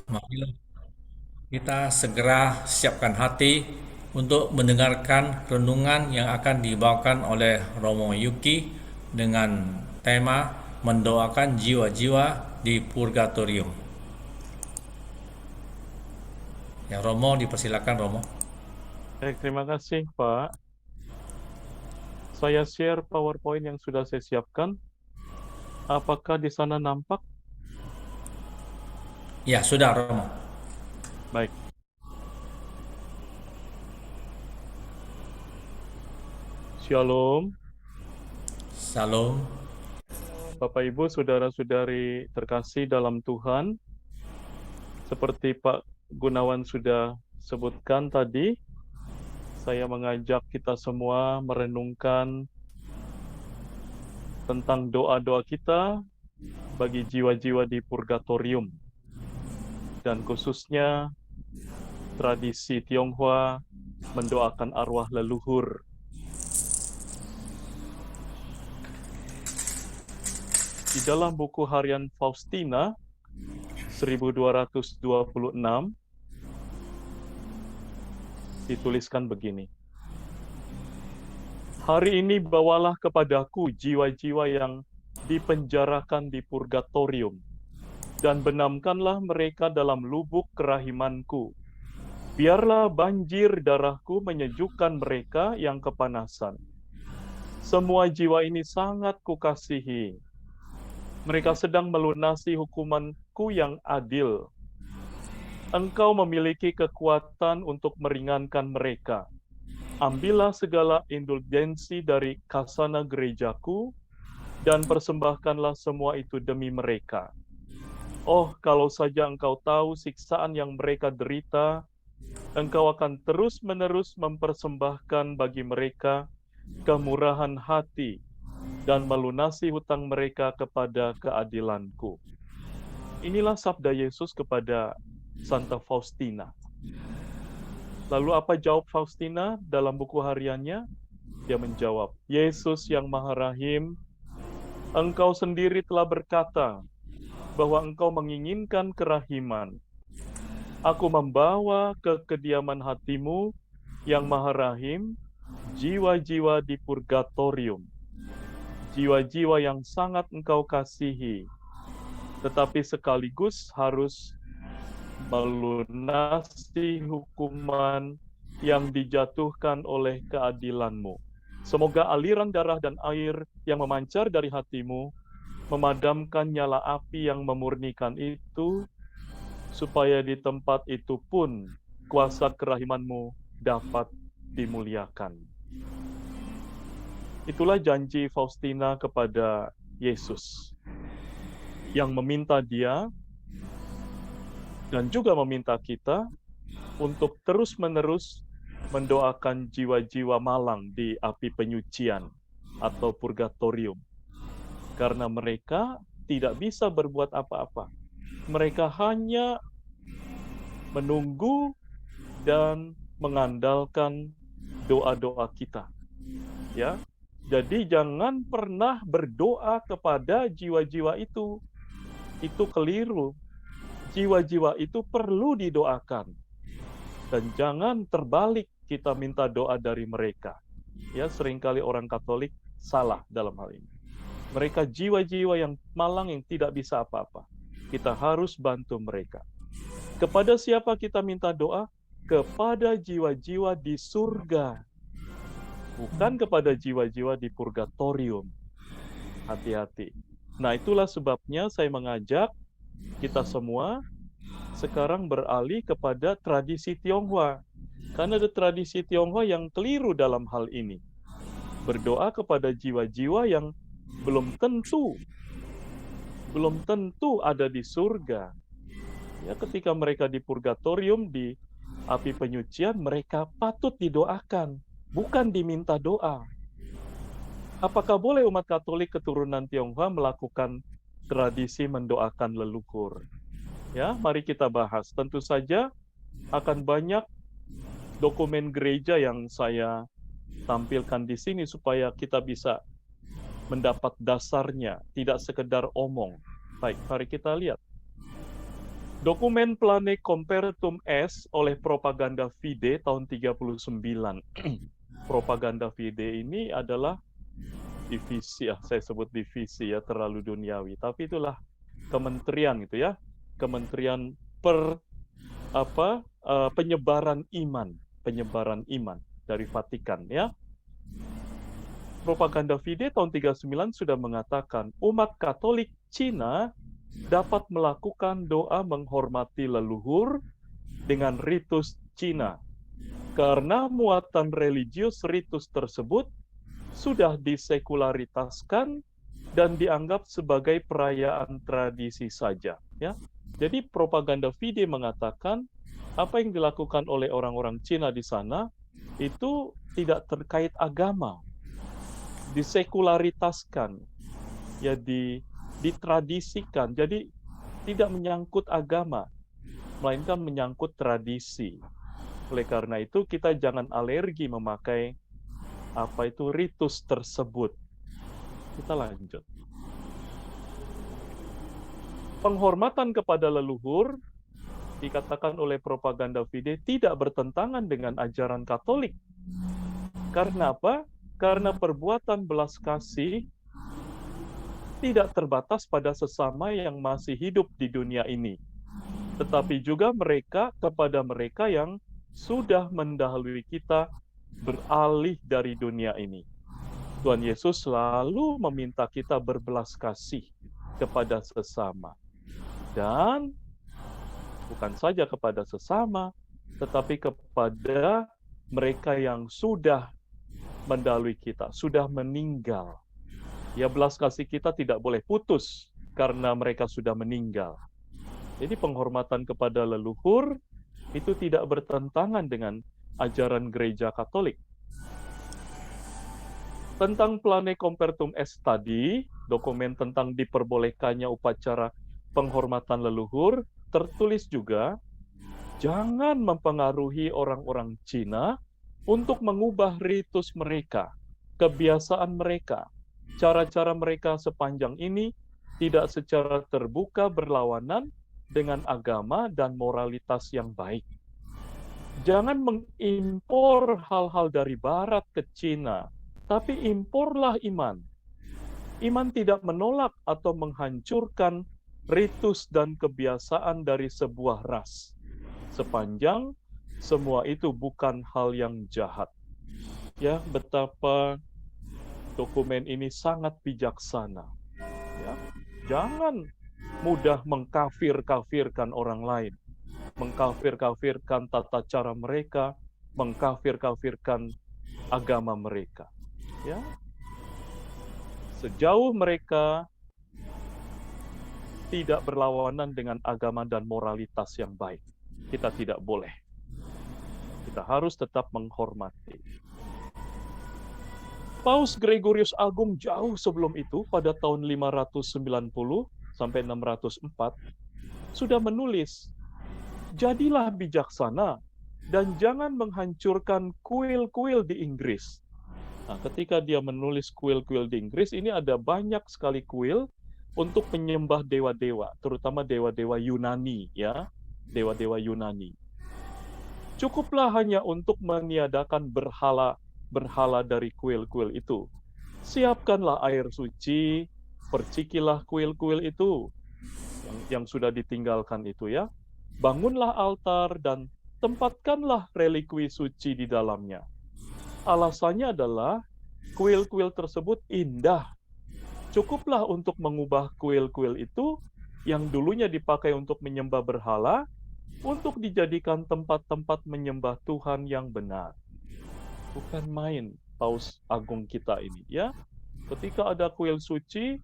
Marilah kita segera siapkan hati untuk mendengarkan renungan yang akan dibawakan oleh Romo Yuki dengan tema mendoakan jiwa-jiwa di purgatorium. Ya Romo, dipersilakan Romo. Baik, terima kasih, Pak. Saya share PowerPoint yang sudah saya siapkan. Apakah di sana nampak? Ya sudah Romo. Baik. Shalom, Salam. Bapak Ibu, saudara-saudari terkasih dalam Tuhan. Seperti Pak Gunawan sudah sebutkan tadi, saya mengajak kita semua merenungkan tentang doa-doa kita bagi jiwa-jiwa di purgatorium. Dan khususnya tradisi Tionghoa mendoakan arwah leluhur. Di dalam buku harian Faustina 1226 dituliskan begini. Hari ini bawalah kepadaku jiwa-jiwa yang dipenjarakan di purgatorium, dan benamkanlah mereka dalam lubuk kerahimanku. Biarlah banjir darahku menyejukkan mereka yang kepanasan. Semua jiwa ini sangat kukasihi. Mereka sedang melunasi hukumanku yang adil. Engkau memiliki kekuatan untuk meringankan mereka. Ambillah segala indulgensi dari kasana gerejaku, dan persembahkanlah semua itu demi mereka. Oh, kalau saja engkau tahu siksaan yang mereka derita, engkau akan terus-menerus mempersembahkan bagi mereka kemurahan hati dan melunasi hutang mereka kepada keadilanku. Inilah sabda Yesus kepada Santa Faustina. Lalu apa jawab Faustina dalam buku hariannya? Dia menjawab, Yesus yang Maha Rahim, engkau sendiri telah berkata bahwa engkau menginginkan kerahiman. Aku membawa ke kediaman hatimu yang Maha Rahim, jiwa-jiwa di purgatorium, jiwa-jiwa yang sangat engkau kasihi, tetapi sekaligus harus melunasi hukuman yang dijatuhkan oleh keadilanmu. Semoga aliran darah dan air yang memancar dari hatimu memadamkan nyala api yang memurnikan itu, supaya di tempat itu pun kuasa kerahimanmu dapat dimuliakan. Itulah janji Faustina kepada Yesus, yang meminta dia dan juga meminta kita untuk terus-menerus mendoakan jiwa-jiwa malang di api penyucian atau purgatorium. Karena mereka tidak bisa berbuat apa-apa. Mereka hanya menunggu dan mengandalkan doa-doa kita. Ya. Jadi jangan pernah berdoa kepada jiwa-jiwa itu. Itu keliru. Jiwa-jiwa itu perlu didoakan. Dan jangan terbalik kita minta doa dari mereka. Ya, seringkali orang Katolik salah dalam hal ini. Mereka jiwa-jiwa yang malang yang tidak bisa apa-apa. Kita harus bantu mereka. Kepada siapa kita minta doa? Kepada jiwa-jiwa di surga. Bukan kepada jiwa-jiwa di purgatorium. Hati-hati. Nah, itulah sebabnya saya mengajak kita semua sekarang beralih kepada tradisi Tionghoa. Karena ada tradisi Tionghoa yang keliru dalam hal ini. Berdoa kepada jiwa-jiwa yang belum tentu ada di surga. Ya, ketika mereka di purgatorium, di api penyucian, mereka patut didoakan, bukan diminta doa. Apakah boleh umat Katolik keturunan Tionghoa melakukan tradisi mendoakan leluhur? Ya, mari kita bahas. Tentu saja akan banyak dokumen gereja yang saya tampilkan di sini supaya kita bisa mendapat dasarnya, tidak sekedar omong. Baik, mari kita lihat. Dokumen Plane Compertum S oleh Propaganda Fide tahun 39. Propaganda Fide ini adalah divisi, ya saya sebut divisi ya, terlalu duniawi, tapi itulah kementerian gitu ya, kementerian penyebaran iman dari Vatikan ya. Propaganda Fide tahun 39 sudah mengatakan umat Katolik Cina dapat melakukan doa menghormati leluhur dengan ritus Cina karena muatan religius ritus tersebut sudah disekularitaskan dan dianggap sebagai perayaan tradisi saja ya. Jadi propaganda Fide mengatakan apa yang dilakukan oleh orang-orang Cina di sana itu tidak terkait agama, disekularitaskan, ya ditradisikan. Jadi tidak menyangkut agama, melainkan menyangkut tradisi. Oleh karena itu kita jangan alergi memakai apa itu ritus tersebut. Kita lanjut. Penghormatan kepada leluhur dikatakan oleh propaganda Fide tidak bertentangan dengan ajaran Katolik. Karena apa? Karena perbuatan belas kasih tidak terbatas pada sesama yang masih hidup di dunia ini, tetapi juga kepada mereka yang sudah mendahului kita beralih dari dunia ini. Tuhan Yesus selalu meminta kita berbelas kasih kepada sesama. Dan bukan saja kepada sesama, tetapi kepada mereka yang sudah mendahului kita, sudah meninggal. Ya, belas kasih kita tidak boleh putus karena mereka sudah meninggal. Jadi penghormatan kepada leluhur itu tidak bertentangan dengan ajaran gereja Katolik. Tentang Plane Compertum S tadi, dokumen tentang diperbolehkannya upacara penghormatan leluhur, tertulis juga, jangan mempengaruhi orang-orang Cina untuk mengubah ritus mereka, kebiasaan mereka, cara-cara mereka sepanjang ini tidak secara terbuka berlawanan dengan agama dan moralitas yang baik. Jangan mengimpor hal-hal dari barat ke Cina, tapi imporlah iman. Iman tidak menolak atau menghancurkan ritus dan kebiasaan dari sebuah ras, sepanjang semua itu bukan hal yang jahat. Ya, betapa dokumen ini sangat bijaksana. Ya, jangan mudah mengkafir-kafirkan orang lain, mengkafir-kafirkan tata cara mereka, mengkafir-kafirkan agama mereka. Ya, sejauh mereka tidak berlawanan dengan agama dan moralitas yang baik, kita tidak boleh. Kita harus tetap menghormati. Paus Gregorius Agung jauh sebelum itu, pada tahun 590 sampai 604, sudah menulis, jadilah bijaksana dan jangan menghancurkan kuil-kuil di Inggris. Nah, ketika dia menulis kuil-kuil di Inggris, ini ada banyak sekali kuil untuk menyembah dewa-dewa, terutama dewa-dewa Yunani, ya, dewa-dewa Yunani. Cukuplah hanya untuk meniadakan berhala dari kuil-kuil itu. Siapkanlah air suci, percikilah kuil-kuil itu yang sudah ditinggalkan itu ya. Bangunlah altar dan tempatkanlah relikwi suci di dalamnya. Alasannya adalah kuil-kuil tersebut indah. Cukuplah untuk mengubah kuil-kuil itu yang dulunya dipakai untuk menyembah berhala, untuk dijadikan tempat-tempat menyembah Tuhan yang benar. Bukan main Paus Agung kita ini ya. Ketika ada kuil suci,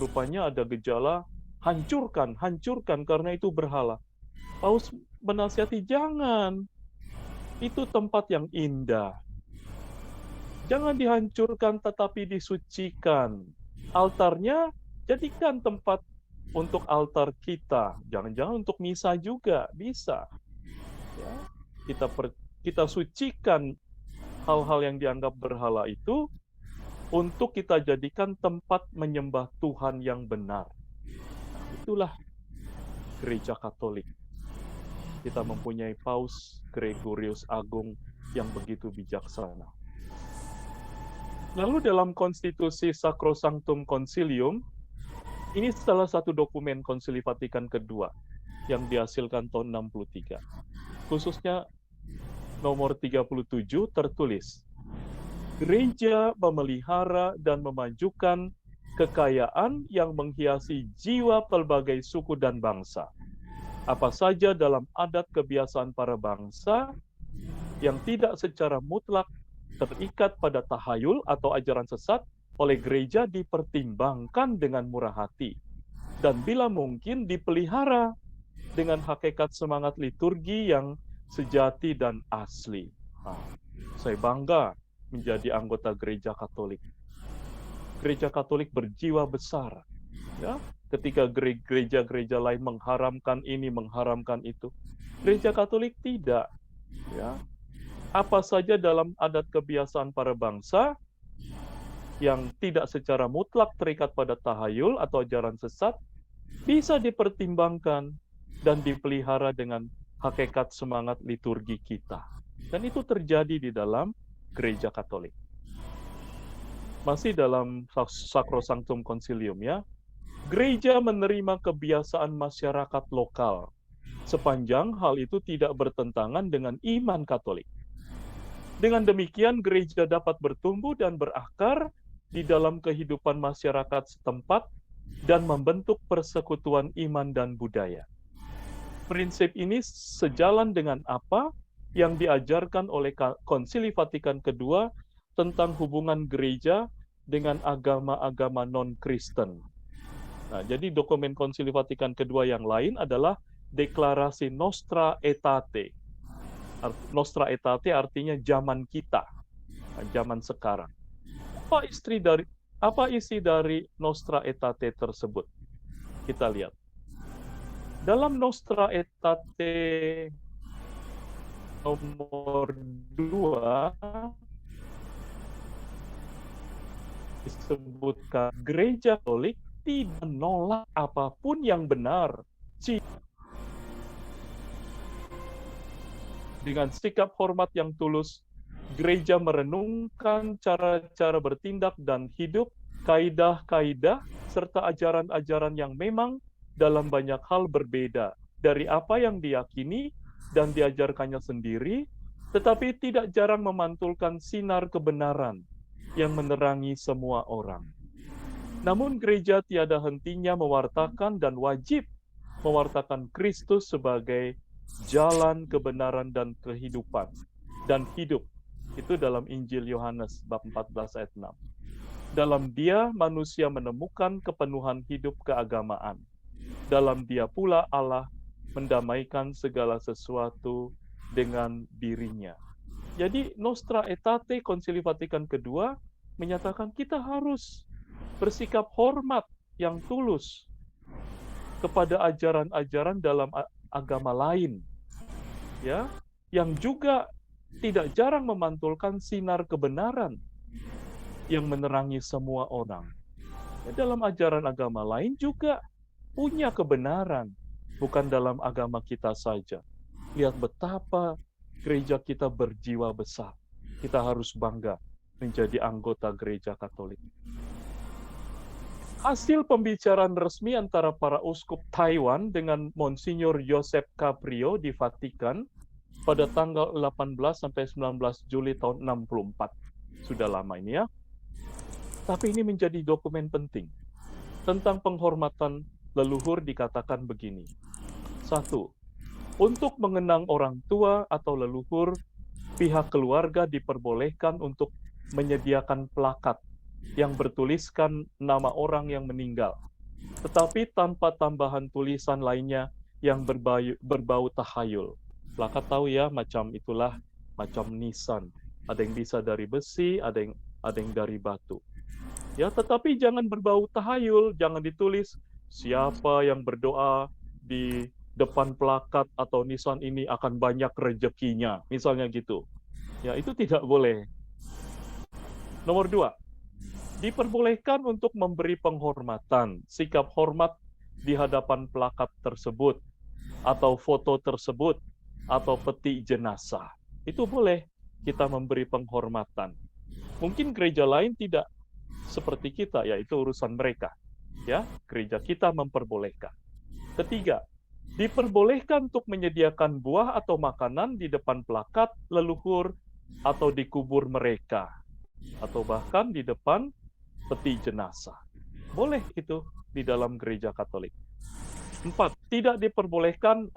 rupanya ada gejala hancurkan karena itu berhala. Paus menasihati jangan. Itu tempat yang indah. Jangan dihancurkan tetapi disucikan. Altarnya jadikan tempat untuk altar kita. Jangan-jangan untuk misa juga bisa. Ya, kita sucikan hal-hal yang dianggap berhala itu untuk kita jadikan tempat menyembah Tuhan yang benar. Itulah gereja Katolik. kita mempunyai Paus Gregorius Agung yang begitu bijaksana. Lalu dalam konstitusi Sacrosanctum Concilium, ini salah satu dokumen Konsili Vatikan kedua yang dihasilkan tahun 63. Khususnya nomor 37 tertulis, gereja memelihara dan memajukan kekayaan yang menghiasi jiwa pelbagai suku dan bangsa. Apa saja dalam adat kebiasaan para bangsa yang tidak secara mutlak terikat pada tahayul atau ajaran sesat oleh gereja dipertimbangkan dengan murah hati dan bila mungkin dipelihara dengan hakikat semangat liturgi yang sejati dan asli. Nah, saya bangga menjadi anggota gereja Katolik. Gereja Katolik berjiwa besar, ya. Ketika gereja-gereja lain mengharamkan ini, mengharamkan itu, gereja Katolik tidak, ya. Apa saja dalam adat kebiasaan para bangsa yang tidak secara mutlak terikat pada tahayul atau ajaran sesat bisa dipertimbangkan dan dipelihara dengan hakikat semangat liturgi kita. Dan itu terjadi di dalam gereja Katolik. Masih dalam Sacrosanctum Concilium, ya, gereja menerima kebiasaan masyarakat lokal sepanjang hal itu tidak bertentangan dengan iman Katolik. Dengan demikian, gereja dapat bertumbuh dan berakar di dalam kehidupan masyarakat setempat dan membentuk persekutuan iman dan budaya. Prinsip ini sejalan dengan apa yang diajarkan oleh Konsili Vatikan kedua tentang hubungan gereja dengan agama-agama non-Kristen. Nah, jadi dokumen Konsili Vatikan kedua yang lain adalah deklarasi Nostra Aetate. Nostra Aetate artinya zaman kita, zaman sekarang. Apa isi dari Nostra Aetate tersebut? Kita lihat. Dalam Nostra Aetate nomor 2 disebutkan gereja Katolik tidak menolak apapun yang benar. Dengan sikap hormat yang tulus, gereja merenungkan cara-cara bertindak dan hidup, kaidah-kaidah, serta ajaran-ajaran yang memang dalam banyak hal berbeda dari apa yang diyakini dan diajarkannya sendiri, tetapi tidak jarang memantulkan sinar kebenaran yang menerangi semua orang. Namun gereja tiada hentinya mewartakan dan wajib mewartakan Kristus sebagai jalan kebenaran dan kehidupan dan hidup. Itu dalam Injil Yohanes bab 14 ayat 6. Dalam Dia manusia menemukan kepenuhan hidup keagamaan. Dalam Dia pula Allah mendamaikan segala sesuatu dengan dirinya. Jadi Nostra Aetate Konsili Vatikan kedua menyatakan kita harus bersikap hormat yang tulus kepada ajaran-ajaran dalam agama lain, ya, yang juga tidak jarang memantulkan sinar kebenaran yang menerangi semua orang. Ya, dalam ajaran agama lain juga punya kebenaran, bukan dalam agama kita saja. Lihat betapa gereja kita berjiwa besar. Kita harus bangga menjadi anggota gereja Katolik. Hasil pembicaraan resmi antara para uskup Taiwan dengan Monsignor Joseph Cabrio di Vatikan pada tanggal 18 sampai 19 Juli tahun 64. Sudah lama ini, ya. Tapi ini menjadi dokumen penting. Tentang penghormatan leluhur dikatakan begini. 1. Untuk mengenang orang tua atau leluhur, pihak keluarga diperbolehkan untuk menyediakan plakat yang bertuliskan nama orang yang meninggal, tetapi tanpa tambahan tulisan lainnya yang berbau tahayul. Plakat tahu ya, macam itulah, macam nisan. Ada yang bisa dari besi, ada yang dari batu. Ya, tetapi jangan berbau tahayul, jangan ditulis siapa yang berdoa di depan plakat atau nisan ini akan banyak rezekinya, misalnya gitu. Ya, itu tidak boleh. Nomor 2, diperbolehkan untuk memberi penghormatan, sikap hormat di hadapan plakat tersebut atau foto tersebut atau peti jenazah. Itu boleh kita memberi penghormatan. Mungkin gereja lain tidak seperti kita, yaitu urusan mereka. Ya, gereja kita memperbolehkan. Ketiga, diperbolehkan untuk menyediakan buah atau makanan di depan plakat leluhur atau di kubur mereka, atau bahkan di depan peti jenazah. Boleh itu di dalam gereja Katolik. 4, tidak diperbolehkan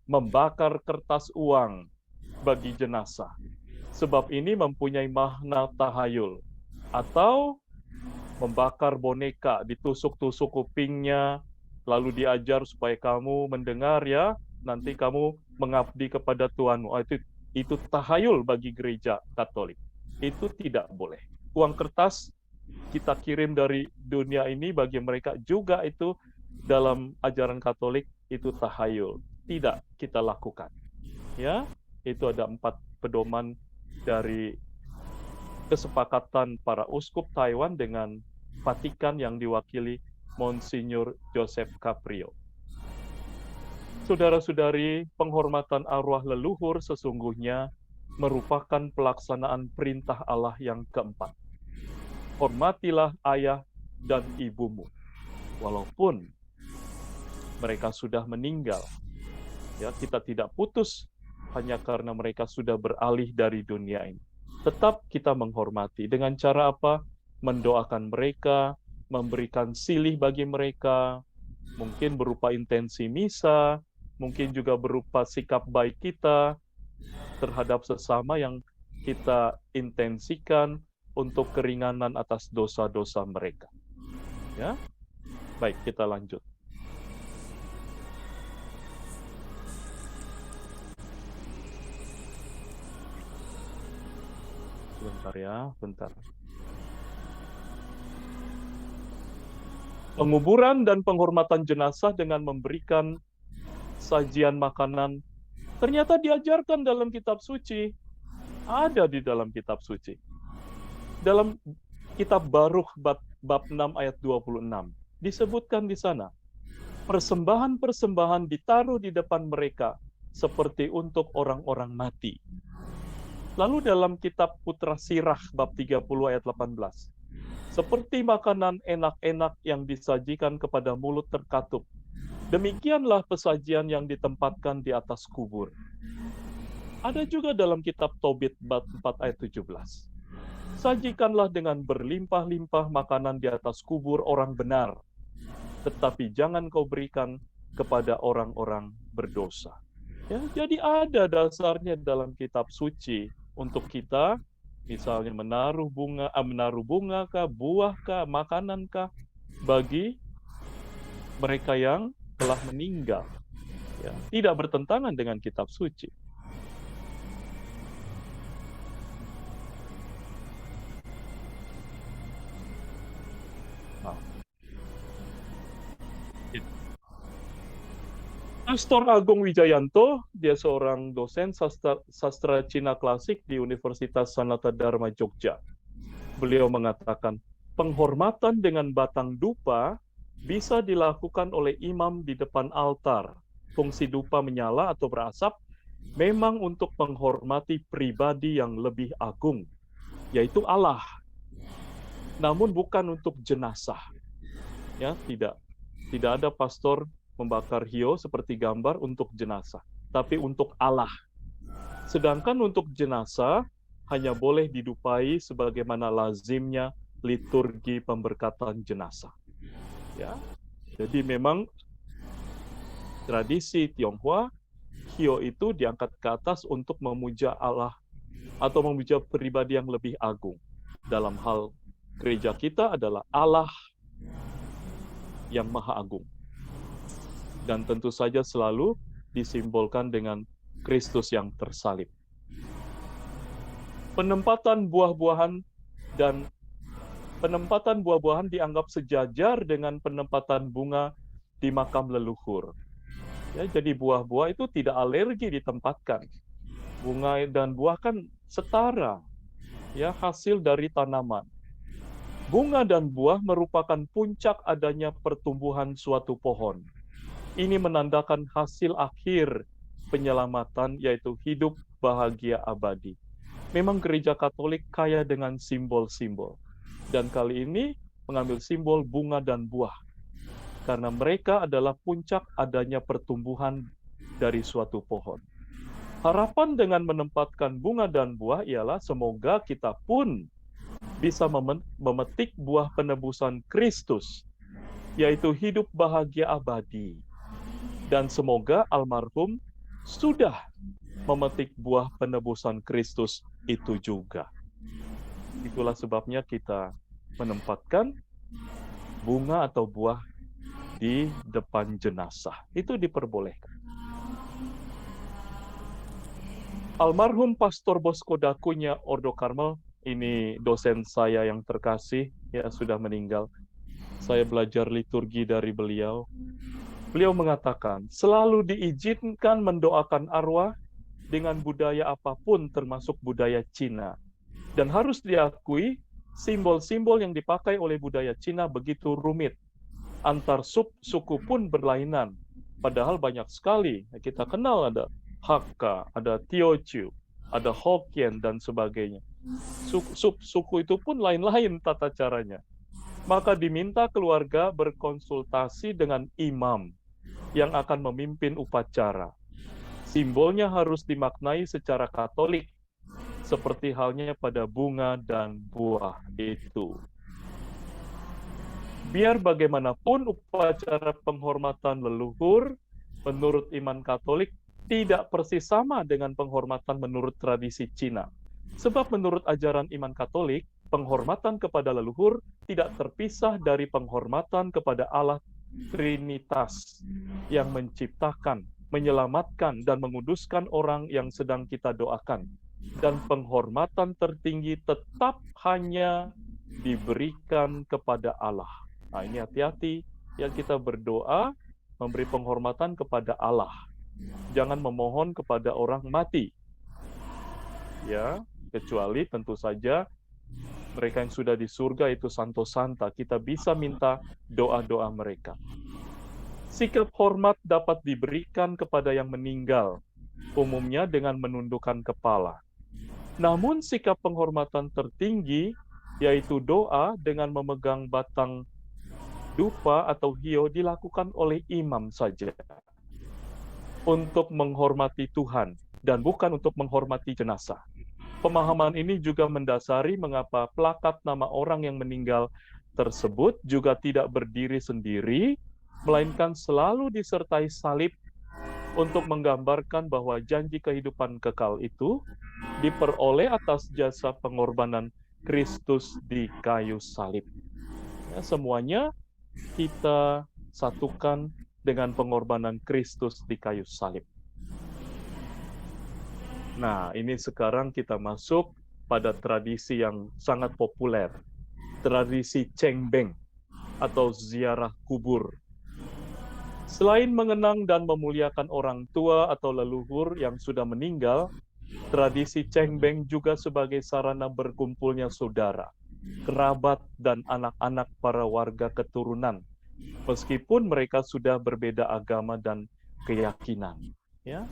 membakar kertas uang bagi jenazah, sebab ini mempunyai makna tahayul, atau membakar boneka, ditusuk-tusuk kupingnya, lalu diajar supaya kamu mendengar ya, nanti kamu mengabdi kepada Tuhanmu. Itu tahayul bagi gereja Katolik. Itu tidak boleh. Uang kertas kita kirim dari dunia ini bagi mereka juga itu dalam ajaran Katolik itu tahayul. Tidak kita lakukan. Ya, itu ada 4 pedoman dari kesepakatan para uskup Taiwan dengan Vatikan yang diwakili Monsinyur Joseph Caprio. Saudara-saudari, penghormatan arwah leluhur sesungguhnya merupakan pelaksanaan perintah Allah yang keempat. Hormatilah ayah dan ibumu, walaupun mereka sudah meninggal. Ya, kita tidak putus hanya karena mereka sudah beralih dari dunia ini. Tetap kita menghormati. Dengan cara apa? Mendoakan mereka, memberikan silih bagi mereka, mungkin berupa intensi misa, mungkin juga berupa sikap baik kita terhadap sesama yang kita intensikan untuk keringanan atas dosa-dosa mereka. Ya, baik, kita lanjut. Bentar ya, bentar. Penguburan dan penghormatan jenazah dengan memberikan sajian makanan ternyata diajarkan dalam kitab suci. Ada di dalam kitab suci. Dalam kitab Baruch bab 6 ayat 26 disebutkan di sana, persembahan-persembahan ditaruh di depan mereka seperti untuk orang-orang mati. Lalu dalam kitab Putra Sirah bab 30 ayat 18, seperti makanan enak-enak yang disajikan kepada mulut terkatup, demikianlah pesajian yang ditempatkan di atas kubur. Ada juga dalam kitab Tobit bab 4 ayat 17. Sajikanlah dengan berlimpah-limpah makanan di atas kubur orang benar, tetapi jangan kau berikan kepada orang-orang berdosa. Ya, jadi ada dasarnya dalam kitab suci untuk kita, misalnya menaruh bunga kah, buah kah, makanan kah, bagi mereka yang telah meninggal. Ya, tidak bertentangan dengan kitab suci. Pastor Agung Wijayanto, dia seorang dosen sastra Cina klasik di Universitas Sanata Dharma Jogja. Beliau mengatakan, penghormatan dengan batang dupa bisa dilakukan oleh imam di depan altar. Fungsi dupa menyala atau berasap memang untuk menghormati pribadi yang lebih agung, yaitu Allah. Namun bukan untuk jenazah. Ya, tidak ada pastor membakar hiyo seperti gambar untuk jenazah, tapi untuk Allah. Sedangkan untuk jenazah hanya boleh didupai sebagaimana lazimnya liturgi pemberkatan jenazah. Ya, jadi memang tradisi Tionghoa, hiyo itu diangkat ke atas untuk memuja Allah atau memuja pribadi yang lebih agung. Dalam hal gereja kita adalah Allah yang maha agung. Dan tentu saja selalu disimbolkan dengan Kristus yang tersalib. Penempatan buah-buahan dianggap sejajar dengan penempatan bunga di makam leluhur. Ya, jadi buah-buah itu tidak alergi ditempatkan. Bunga dan buah kan setara, ya, hasil dari tanaman. Bunga dan buah merupakan puncak adanya pertumbuhan suatu pohon. Ini menandakan hasil akhir penyelamatan, yaitu hidup bahagia abadi. Memang gereja Katolik kaya dengan simbol-simbol. Dan kali ini mengambil simbol bunga dan buah. Karena mereka adalah puncak adanya pertumbuhan dari suatu pohon. Harapan dengan menempatkan bunga dan buah ialah semoga kita pun bisa memetik buah penebusan Kristus, yaitu hidup bahagia abadi. Dan semoga almarhum sudah memetik buah penebusan Kristus itu juga. Itulah sebabnya kita menempatkan bunga atau buah di depan jenazah. Itu diperbolehkan. Almarhum Pastor Bosco Dakunya Ordo Karmel, ini dosen saya yang terkasih, ya sudah meninggal. Saya belajar liturgi dari beliau. Beliau mengatakan, selalu diizinkan mendoakan arwah dengan budaya apapun termasuk budaya Cina. Dan harus diakui, simbol-simbol yang dipakai oleh budaya Cina begitu rumit. Antar suku pun berlainan. Padahal banyak sekali. Kita kenal ada Hakka, ada Teochew, ada Hokkien, dan sebagainya. Suku itu pun lain-lain tata caranya. Maka diminta keluarga berkonsultasi dengan imam yang akan memimpin upacara. Simbolnya harus dimaknai secara Katolik, seperti halnya pada bunga dan buah itu. Biar bagaimanapun upacara penghormatan leluhur menurut iman Katolik tidak persis sama dengan penghormatan menurut tradisi Cina. Sebab menurut ajaran iman Katolik, penghormatan kepada leluhur tidak terpisah dari penghormatan kepada Allah Trinitas yang menciptakan, menyelamatkan, dan menguduskan orang yang sedang kita doakan. Dan penghormatan tertinggi tetap hanya diberikan kepada Allah. Nah, ini hati-hati, yang kita berdoa memberi penghormatan kepada Allah. Jangan memohon kepada orang mati. Ya, kecuali tentu saja mereka yang sudah di surga itu Santo Santa, kita bisa minta doa-doa mereka. Sikap hormat dapat diberikan kepada yang meninggal, umumnya dengan menundukkan kepala. Namun sikap penghormatan tertinggi, yaitu doa dengan memegang batang dupa atau hio, dilakukan oleh imam saja. Untuk menghormati Tuhan, dan bukan untuk menghormati jenazah. Pemahaman ini juga mendasari mengapa plakat nama orang yang meninggal tersebut juga tidak berdiri sendiri, melainkan selalu disertai salib untuk menggambarkan bahwa janji kehidupan kekal itu diperoleh atas jasa pengorbanan Kristus di kayu salib. Ya, semuanya kita satukan dengan pengorbanan Kristus di kayu salib. Nah, ini sekarang kita masuk pada tradisi yang sangat populer, tradisi cengbeng atau ziarah kubur. Selain mengenang dan memuliakan orang tua atau leluhur yang sudah meninggal, tradisi cengbeng juga sebagai sarana berkumpulnya saudara, kerabat, dan anak-anak para warga keturunan, meskipun mereka sudah berbeda agama dan keyakinan. Ya,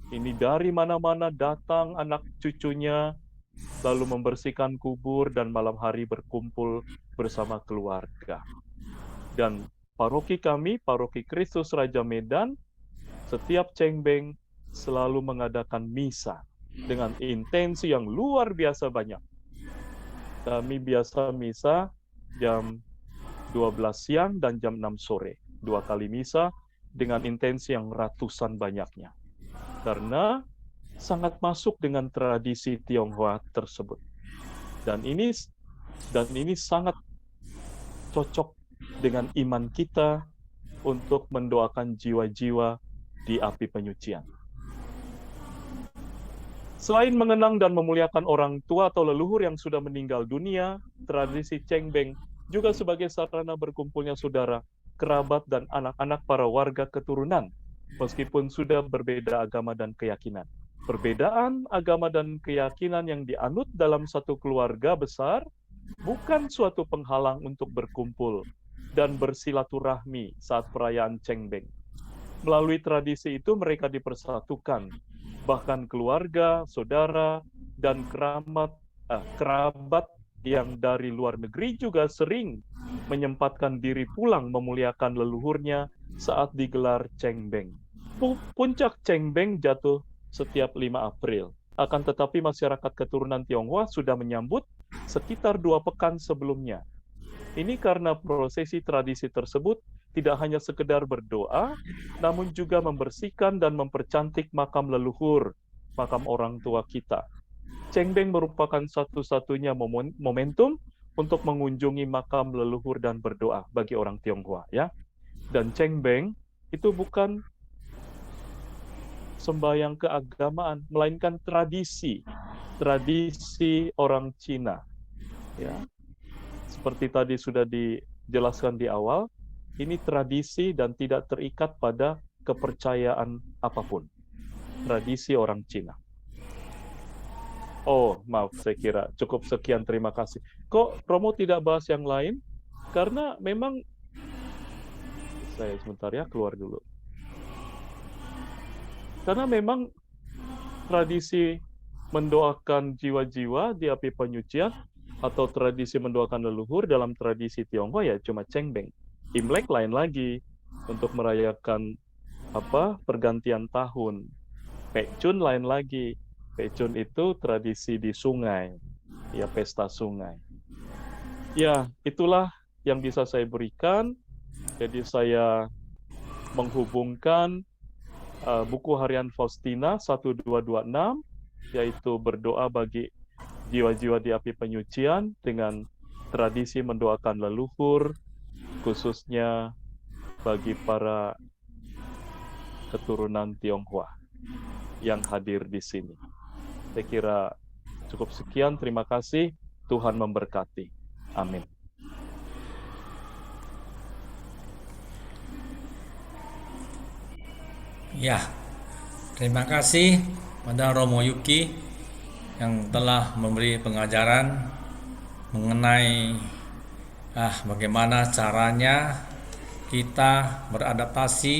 ini dari mana-mana datang anak cucunya, lalu membersihkan kubur dan malam hari berkumpul bersama keluarga. Dan paroki kami, Paroki Kristus Raja Medan, setiap cengbeng selalu mengadakan misa dengan intensi yang luar biasa banyak. Kami biasa misa jam 12 siang dan jam 6 sore. 2 kali misa dengan intensi yang ratusan banyaknya. Karena sangat masuk dengan tradisi Tionghoa tersebut. Dan ini sangat cocok dengan iman kita untuk mendoakan jiwa-jiwa di api penyucian. Selain mengenang dan memuliakan orang tua atau leluhur yang sudah meninggal dunia, tradisi cengbeng juga sebagai sarana berkumpulnya saudara, kerabat, dan anak-anak para warga keturunan, meskipun sudah berbeda agama dan keyakinan. Perbedaan agama dan keyakinan yang dianut dalam satu keluarga besar bukan suatu penghalang untuk berkumpul dan bersilaturahmi saat perayaan cengbeng. Melalui tradisi itu mereka dipersatukan. Bahkan keluarga, saudara, dan kerabat yang dari luar negeri juga sering menyempatkan diri pulang memuliakan leluhurnya saat digelar Cengbeng. Puncak Cengbeng jatuh setiap 5 April. Akan tetapi masyarakat keturunan Tionghoa sudah menyambut sekitar 2 pekan sebelumnya. Ini karena prosesi tradisi tersebut tidak hanya sekedar berdoa, namun juga membersihkan dan mempercantik makam leluhur, makam orang tua kita. Cengbeng merupakan satu-satunya momentum untuk mengunjungi makam leluhur dan berdoa bagi orang Tionghoa, ya. Dan Cengbeng itu bukan sembahyang keagamaan, melainkan tradisi, tradisi orang Cina, ya. Seperti tadi sudah dijelaskan di awal, ini tradisi dan tidak terikat pada kepercayaan apapun. Tradisi orang Cina. Oh, maaf, saya kira cukup sekian, terima kasih. Kok Romo tidak bahas yang lain? Karena memang, saya sebentar ya, keluar dulu. Karena memang tradisi mendoakan jiwa-jiwa di api penyucian atau tradisi mendoakan leluhur dalam tradisi Tionghoa ya cuma Cengbeng. Imlek lain lagi untuk merayakan pergantian tahun. Pekcun lain lagi. Pekcun itu tradisi di sungai, ya pesta sungai. Ya, itulah yang bisa saya berikan. Jadi saya menghubungkan buku harian Faustina 1226, yaitu berdoa bagi jiwa-jiwa di api penyucian dengan tradisi mendoakan leluhur, khususnya bagi para keturunan Tionghoa yang hadir di sini. Saya kira cukup sekian, terima kasih, Tuhan memberkati. Amin. Ya, terima kasih pada Romo Yuki yang telah memberi pengajaran mengenai bagaimana caranya kita beradaptasi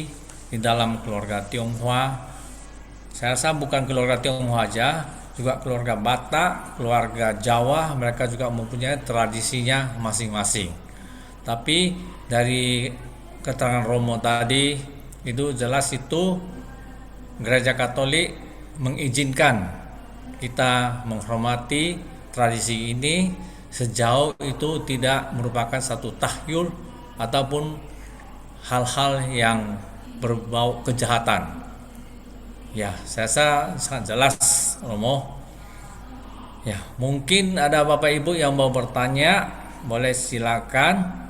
di dalam keluarga Tionghoa. Saya rasa bukan keluarga Tionghoa aja, juga keluarga Batak, keluarga Jawa, mereka juga mempunyai tradisinya masing-masing. Tapi dari keterangan Romo tadi itu jelas itu Gereja Katolik mengizinkan kita menghormati tradisi ini sejauh itu tidak merupakan satu tahyul ataupun hal-hal yang berbau kejahatan. Ya, saya rasa sangat jelas, Romo. Ya, mungkin ada Bapak Ibu yang mau bertanya, boleh silakan.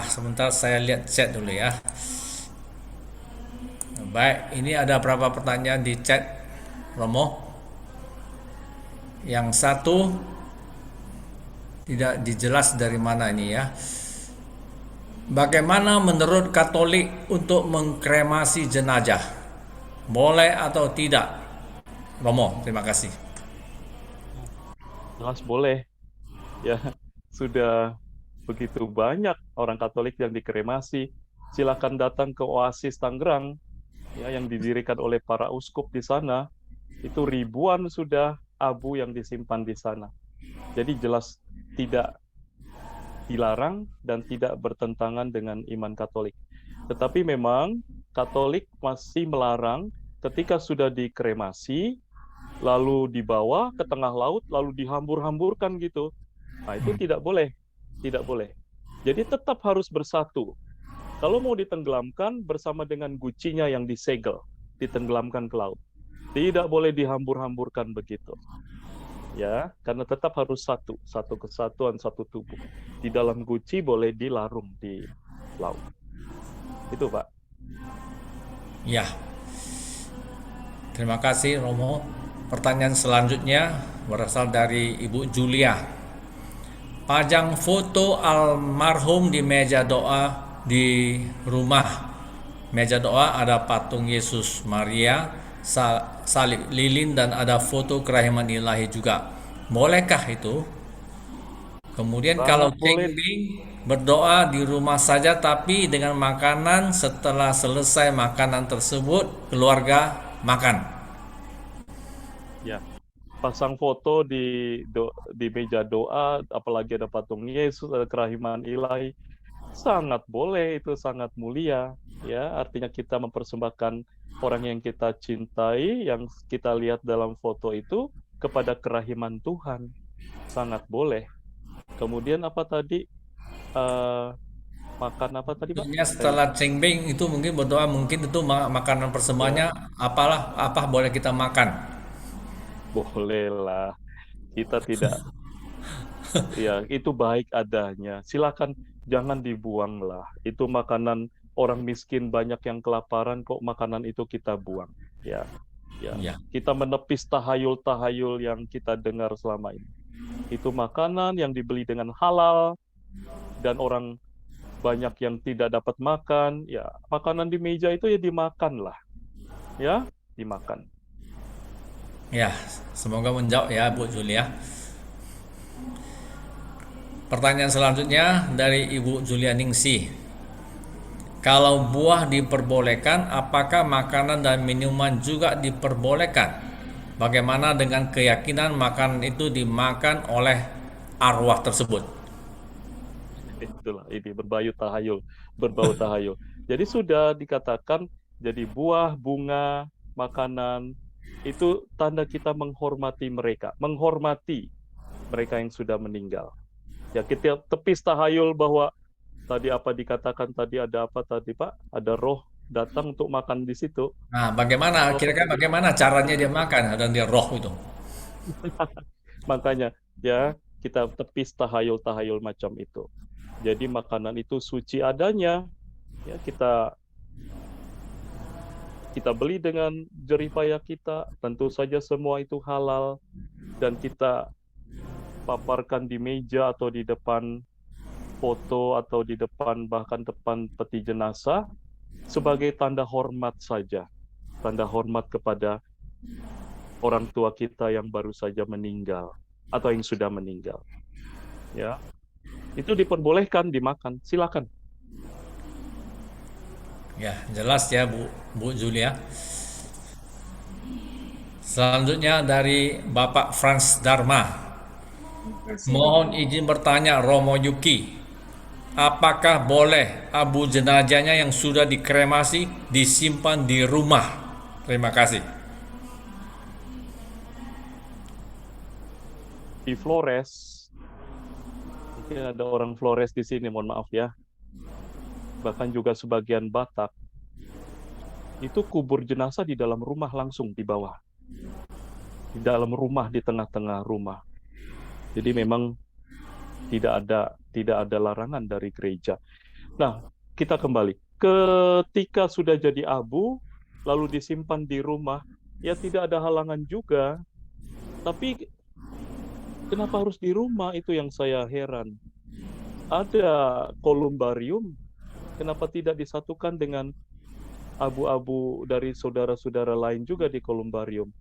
Sebentar saya lihat chat dulu ya. Baik, ini ada berapa pertanyaan di chat, Romo? Yang satu tidak dijelas dari mana ini ya. Bagaimana menurut Katolik untuk mengkremasi jenazah? Boleh atau tidak? Romo, terima kasih. Jelas boleh. Ya, sudah begitu banyak orang Katolik yang dikremasi. Silakan datang ke Oasis Tangerang, ya, yang didirikan oleh para uskup di sana. Itu ribuan sudah abu yang disimpan di sana. Jadi jelas tidak dilarang dan tidak bertentangan dengan iman Katolik. Tetapi memang Katolik masih melarang ketika sudah dikremasi, lalu dibawa ke tengah laut, lalu dihambur-hamburkan gitu. Nah, itu tidak boleh. Tidak boleh. Jadi tetap harus bersatu. Kalau mau ditenggelamkan bersama dengan gucinya yang disegel, ditenggelamkan ke laut. Tidak boleh dihambur-hamburkan begitu. Ya, karena tetap harus satu kesatuan, satu tubuh. Di dalam guci boleh dilarung di laut. Itu, Pak. Ya. Terima kasih, Romo. Pertanyaan selanjutnya berasal dari Ibu Julia. Pajang foto almarhum di meja doa di rumah. Meja doa ada patung Yesus, Maria, salib lilin, dan ada foto kerahiman ilahi juga. Bolehkah itu? Kemudian kalau Sangat boleh. berdoa di rumah saja tapi dengan makanan, setelah selesai makanan tersebut keluarga makan. Ya, pasang foto di meja doa, apalagi ada patung Yesus, ada kerahiman ilahi, sangat boleh, itu sangat mulia. Ya, artinya kita mempersembahkan orang yang kita cintai, yang kita lihat dalam foto itu kepada kerahiman Tuhan, sangat boleh. Kemudian apa tadi? Eh, Makan apa tadi, Pak? Maksudnya Saya setelah lupa. cengbeng itu mungkin berdoa, mungkin itu makanan Ya, persembahannya apalah apa boleh kita makan. bolehlah. Kita tidak, ya itu baik adanya. Silakan, jangan dibuang lah. Itu makanan orang miskin banyak yang kelaparan, kok makanan itu kita buang. Ya, ya. Ya. Kita menepis tahayul-tahayul yang kita dengar selama ini. Itu makanan yang dibeli dengan halal dan orang banyak yang tidak dapat makan. Ya, makanan di meja itu ya dimakan lah. Ya, dimakan. Ya, semoga menjawab ya Bu Julia. Pertanyaan selanjutnya dari Ibu Julia Ningsih. Kalau buah diperbolehkan, apakah makanan dan minuman juga diperbolehkan? Bagaimana dengan keyakinan makanan itu dimakan oleh arwah tersebut? Itulah ini berbau tahayul. Jadi sudah dikatakan, jadi buah, bunga, makanan itu tanda kita menghormati mereka yang sudah meninggal. Ya, kita tepis tahayul bahwa tadi apa dikatakan tadi, ada apa tadi, Pak? Ada roh datang untuk makan di situ. Nah, bagaimana Atau apa kira-kira tadi? bagaimana caranya dia makan dan dia roh itu? Makanya ya kita tepis tahayul-tahayul macam itu. Jadi makanan itu suci adanya, ya kita beli dengan jerih payah kita, tentu saja semua itu halal, dan kita paparkan di meja atau di depan foto atau di depan, bahkan depan peti jenazah sebagai tanda hormat saja, tanda hormat kepada orang tua kita yang baru saja meninggal atau yang sudah meninggal. Ya, itu diperbolehkan dimakan, silakan. Ya, jelas ya Bu Julia. Selanjutnya dari Bapak Franz Dharma. Mohon izin bertanya Romo Yuki. Apakah boleh abu jenazahnya yang sudah dikremasi disimpan di rumah? Terima kasih. Di Flores, mungkin ada orang Flores di sini, mohon maaf ya, bahkan juga sebagian Batak, itu kubur jenazah di dalam rumah langsung di bawah, di dalam rumah, di tengah-tengah rumah. Jadi memang tidak ada larangan dari gereja. Nah, kita kembali. Ketika sudah jadi abu, lalu disimpan di rumah, ya tidak ada halangan juga. Tapi kenapa harus di rumah? Itu yang saya heran. Ada kolumbarium, kenapa tidak disatukan dengan abu-abu dari saudara-saudara lain juga di kolumbarium?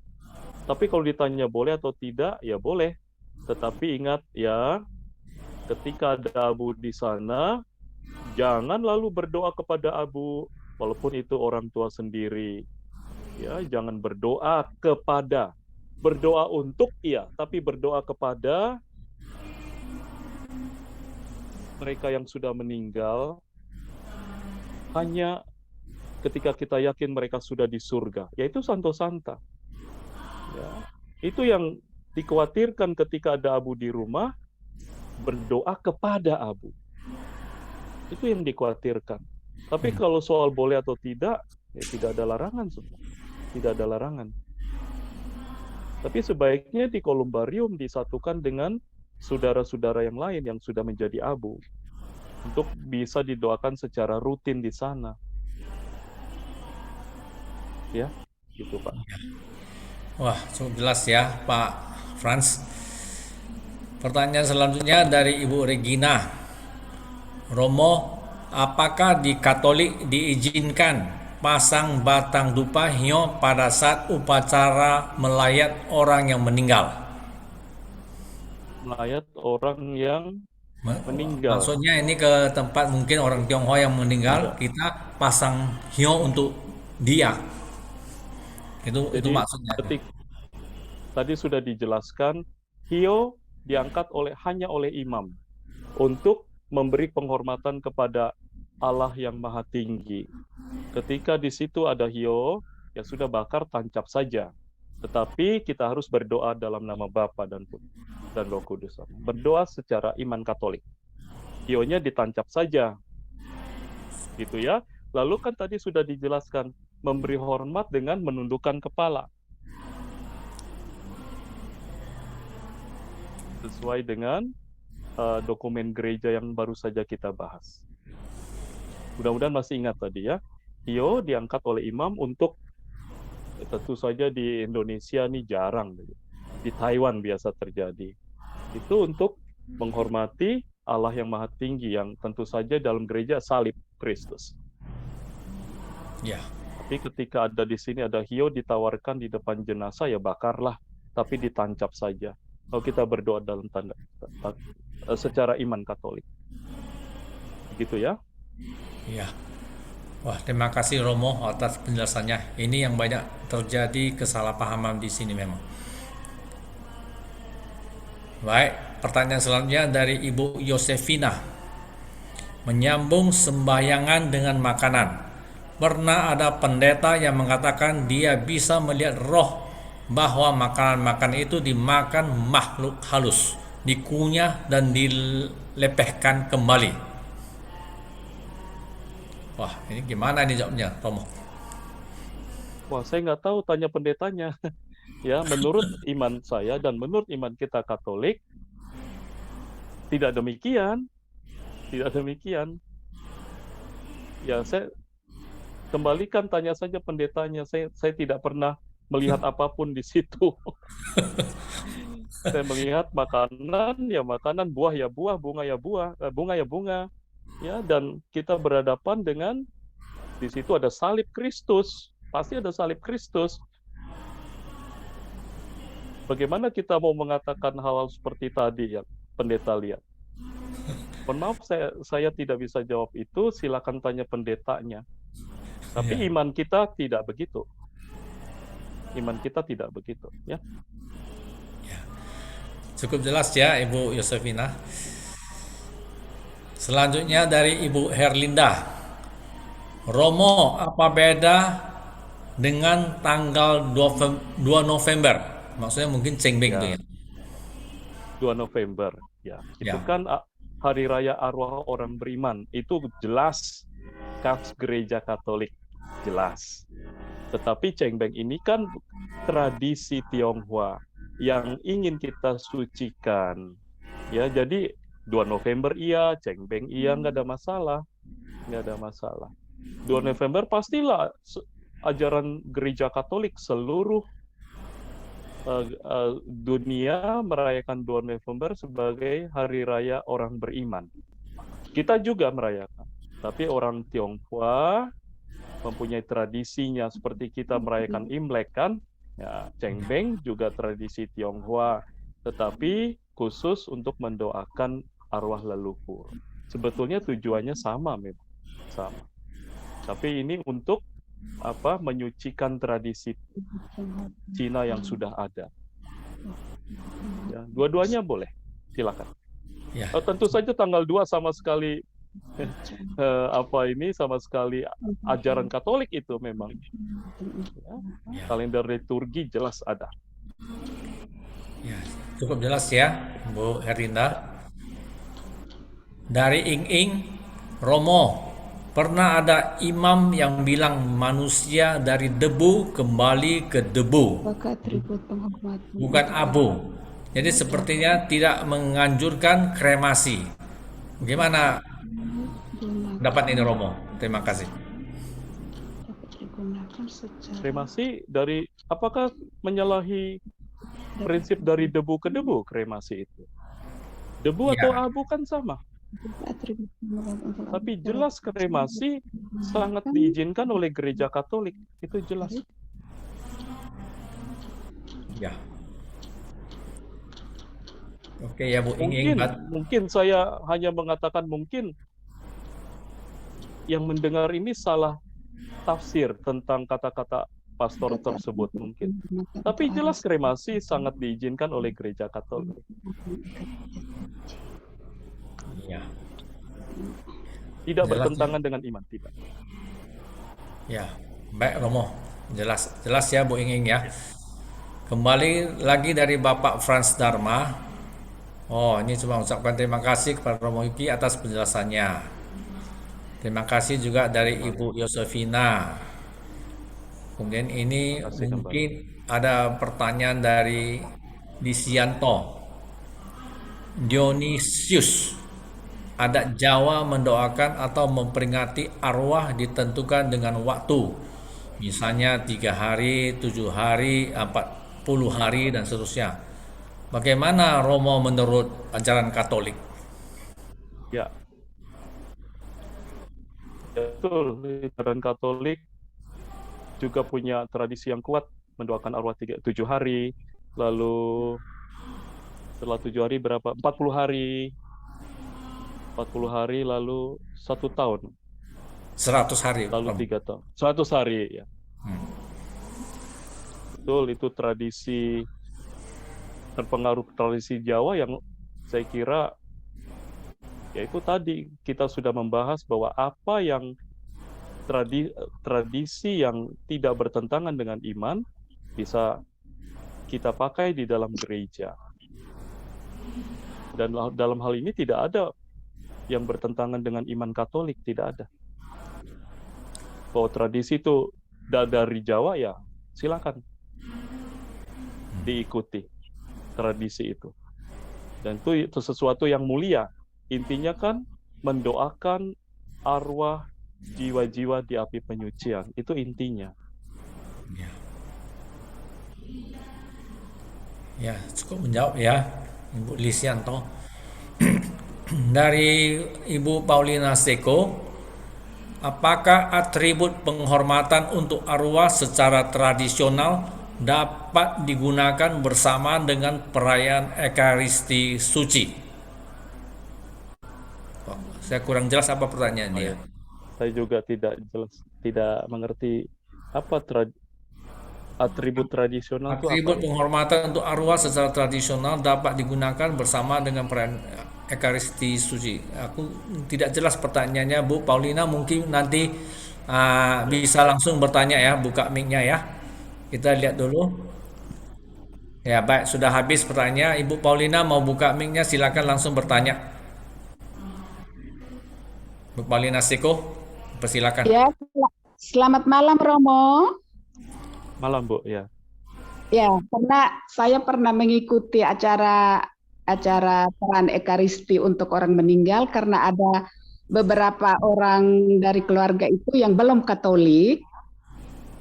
Tapi kalau ditanya boleh atau tidak, ya boleh. Tetapi ingat ya, ketika ada abu di sana, jangan lalu berdoa kepada abu, walaupun itu orang tua sendiri. Ya, jangan berdoa untuk iya, tapi berdoa kepada mereka yang sudah meninggal hanya ketika kita yakin mereka sudah di surga, yaitu Santo Santa. Ya, itu yang dikhawatirkan ketika ada abu di rumah, berdoa kepada abu. Itu yang dikhawatirkan. Tapi kalau soal boleh atau tidak, ya tidak ada larangan semua. Tidak ada larangan. Tapi sebaiknya di kolumbarium disatukan dengan saudara-saudara yang lain yang sudah menjadi abu, untuk bisa didoakan secara rutin di sana. Ya, gitu Pak. Wah, cukup jelas ya Pak Franz. Pertanyaan selanjutnya dari Ibu Regina. Romo, apakah di Katolik diizinkan pasang batang dupa hio pada saat upacara melayat orang yang meninggal? Melayat orang yang meninggal. Maksudnya ini ke tempat mungkin orang Tionghoa yang meninggal, Tidak. kita pasang hio untuk dia. Itu Jadi maksudnya. tadi sudah dijelaskan, hio diangkat hanya oleh imam untuk memberi penghormatan kepada Allah yang Maha Tinggi. Ketika di situ ada hio, ya sudah bakar, tancap saja. Tetapi kita harus berdoa dalam nama Bapa dan Putra dan Roh Kudus. Berdoa secara iman Katolik. Hionya ditancap saja, gitu ya. Lalu kan tadi sudah dijelaskan, memberi hormat dengan menundukkan kepala. Sesuai dengan dokumen gereja yang baru saja kita bahas. Mudah-mudahan masih ingat tadi ya. Hio diangkat oleh imam untuk, tentu saja di Indonesia ini jarang. Di Taiwan biasa terjadi. Itu untuk menghormati Allah yang Maha Tinggi, yang tentu saja dalam gereja salib Kristus. Ya. Tapi ketika ada di sini ada hio ditawarkan di depan jenazah, ya bakarlah, tapi ditancap saja. Kalau kita berdoa dalam secara iman Katolik. Gitu ya. Ya. Wah, terima kasih Romo atas penjelasannya. Ini yang banyak terjadi kesalahpahaman di sini memang. Baik, pertanyaan selanjutnya dari Ibu Yosefina. Menyambung sembahyangan dengan makanan. Pernah ada pendeta yang mengatakan dia bisa melihat roh bahwa makanan-makanan itu dimakan makhluk halus, dikunyah dan dilepehkan kembali. Wah, ini gimana nih jawabnya, Romo? Wah, saya nggak tahu, tanya pendetanya. Ya, menurut iman saya dan menurut iman kita Katolik, tidak demikian. Tidak demikian. Ya, saya kembalikan, tanya saja pendetanya. Saya tidak pernah melihat apapun di situ. Saya melihat makanan, ya makanan, buah ya buah, bunga ya buah, bunga ya bunga. Ya, dan kita berhadapan dengan, di situ ada salib Kristus. Pasti ada salib Kristus. Bagaimana kita mau mengatakan hal-hal seperti tadi ya, pendeta lihat? Mohon maaf, saya tidak bisa jawab itu, silakan tanya pendetanya. Tapi Ya. iman kita tidak begitu. Iman kita tidak begitu, ya. Cukup jelas ya Ibu Yosefina. Selanjutnya dari Ibu Herlinda. Romo, apa beda dengan tanggal 2 November? Maksudnya mungkin Cengbeng tuh Ya, ya. 2 November, ya. Itu Ya. kan hari raya arwah orang beriman. Itu jelas khas gereja Katolik, jelas. Tetapi Cengbeng ini kan tradisi Tionghoa yang ingin kita sucikan. Ya, jadi 2 November iya, Cengbeng iya, nggak ada masalah. Nggak ada masalah. 2 November pastilah ajaran gereja Katolik seluruh dunia merayakan 2 November sebagai hari raya orang beriman. Kita juga merayakan. Tapi orang Tionghoa mempunyai tradisinya seperti kita merayakan Imlek kan. Ya, Cengbeng juga tradisi Tionghoa, tetapi khusus untuk mendoakan arwah leluhur. Sebetulnya tujuannya sama memang. Sama. Tapi ini untuk menyucikan tradisi Cina yang sudah ada. Ya, dua-duanya boleh, silakan. Ya. Tentu saja tanggal 2 sama sekali sama sekali ajaran Katolik itu memang. Ya, kalender liturgi jelas ada. Ya, cukup jelas ya Bu Herlinda. Dari Ing Ing, Romo, pernah ada imam yang bilang manusia dari debu kembali ke debu, Apakah atribut penghormatan bukan abu. Jadi sepertinya tidak menganjurkan kremasi. Bagaimana pendapat ini Romo? Terima kasih. dapat digunakan secara Kremasi dari, apakah menyalahi prinsip dari debu ke debu kremasi itu? Debu atau Ya. abu kan sama. atribut penghormatan untuk Tapi jelas kremasi sangat diizinkan oleh gereja Katolik. Itu jelas. Ya. Oke ya Bu Inging, Mungkin saya hanya mengatakan mungkin yang mendengar ini salah tafsir tentang kata-kata pastor tersebut mungkin. Tapi jelas kremasi sangat diizinkan oleh gereja Katolik. ya, Tidak jelas ya. bertentangan dengan iman, tidak. Ya, baik Romo, jelas ya Bu Inging ya. Kembali lagi dari Bapak Frans Dharma. Oh, ini cuma ucapkan terima kasih kepada Romo Yuki atas penjelasannya. Terima kasih juga dari Ibu Yosefina. Kemudian ini Terima kasih kembali. mungkin ada pertanyaan dari Disianto. Dionysius. Adat Jawa mendoakan atau memperingati arwah ditentukan dengan waktu. Misalnya 3 hari, 7 hari, 40 hari, dan seterusnya. Bagaimana Romo menurut ajaran Katolik? Ya, betul. Ajaran Katolik juga punya tradisi yang kuat mendoakan arwah 7 hari, lalu setelah 7 hari berapa? 40 hari, 40 hari, lalu 1 tahun, 100 hari, lalu Romo. 3 tahun. 100 hari, ya. Betul, itu tradisi, terpengaruh tradisi Jawa yang saya kira, yaitu tadi kita sudah membahas bahwa apa yang tradisi yang tidak bertentangan dengan iman bisa kita pakai di dalam gereja. Dan dalam hal ini tidak ada yang bertentangan dengan iman Katolik, tidak ada. Bahwa tradisi itu dari Jawa, ya silakan diikuti tradisi itu. Dan itu sesuatu yang mulia. Intinya kan mendoakan arwah jiwa-jiwa di api penyucian. Itu intinya. Ya, cukup menjawab ya, Ibu Lisianto. Dari Ibu Paulina Seko, apakah atribut penghormatan untuk arwah secara tradisional dapat digunakan bersamaan dengan perayaan Ekaristi Suci? Oh, saya kurang jelas apa pertanyaannya. Ya. Saya juga tidak mengerti apa atribut tradisional itu apa. Atribut penghormatan untuk arwah secara tradisional dapat digunakan bersama dengan perayaan Ekaristi Suci. Aku tidak jelas pertanyaannya, Bu Paulina. Mungkin nanti bisa langsung bertanya ya, buka mic-nya ya. Kita lihat dulu. Ya, baik, sudah habis pertanyaan. Ibu Paulina mau buka mic-nya, silakan langsung bertanya. Bu Paulina Seko, persilakan. Ya, selamat malam Romo. Malam, Bu, ya. Ya, karena saya pernah mengikuti acara peran Ekaristi untuk orang meninggal karena ada beberapa orang dari keluarga itu yang belum Katolik.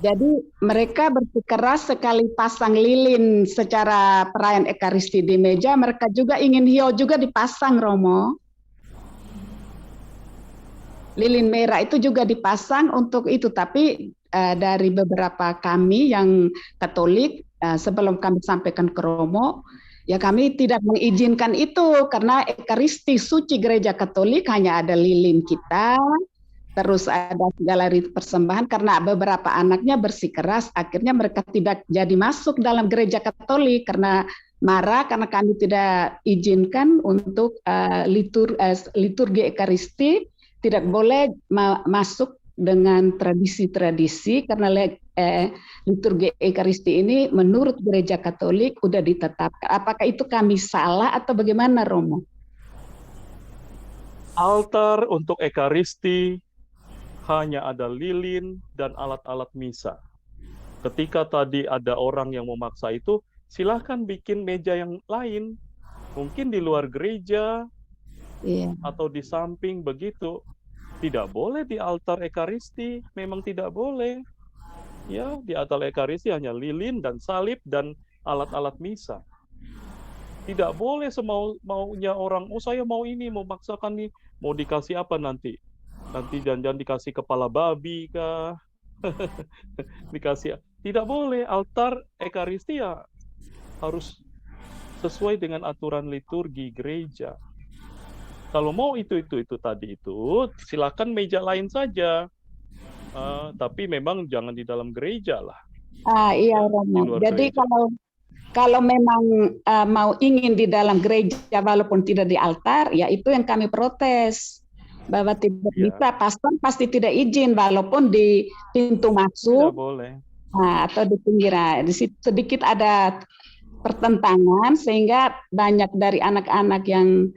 Jadi mereka bersikeras sekali pasang lilin secara perayaan Ekaristi di meja, mereka juga ingin hiyo juga dipasang, Romo. Lilin merah itu juga dipasang untuk itu, tapi dari beberapa kami yang Katolik, sebelum kami sampaikan ke Romo, ya kami tidak mengizinkan itu karena Ekaristi Suci Gereja Katolik hanya ada lilin kita, terus ada segala ritual persembahan. Karena beberapa anaknya bersikeras, akhirnya mereka tidak jadi masuk dalam Gereja Katolik karena marah karena kami tidak izinkan untuk liturgi Ekaristi, tidak boleh masuk dengan tradisi-tradisi karena liturgi Ekaristi ini menurut Gereja Katolik sudah ditetapkan. Apakah itu kami salah atau bagaimana, Romo? Altar untuk Ekaristi hanya ada lilin dan alat-alat misa. Ketika tadi ada orang yang memaksa itu, silahkan bikin meja yang lain. Mungkin di luar gereja, atau di samping begitu. Tidak boleh di altar Ekaristi, memang tidak boleh. Ya, di altar Ekaristi hanya lilin dan salib dan alat-alat misa. Tidak boleh semaunya orang, oh saya mau ini, mau maksakan nih, mau dikasih apa nanti? Nanti jangan dikasih kepala babi kah? Dikasih. Tidak boleh, altar Ekaristi ya harus sesuai dengan aturan liturgi gereja. Kalau mau itu tadi itu, silakan meja lain saja. Tapi memang jangan di dalam gereja lah. Iya, Ya, Romo. di luar Jadi gereja. kalau memang mau ingin di dalam gereja walaupun tidak di altar, ya itu yang kami protes bahwa tidak Ya, bisa, pastor pasti tidak izin walaupun di pintu tidak masuk boleh. atau di pinggiran. Di situ sedikit ada pertentangan sehingga banyak dari anak-anak yang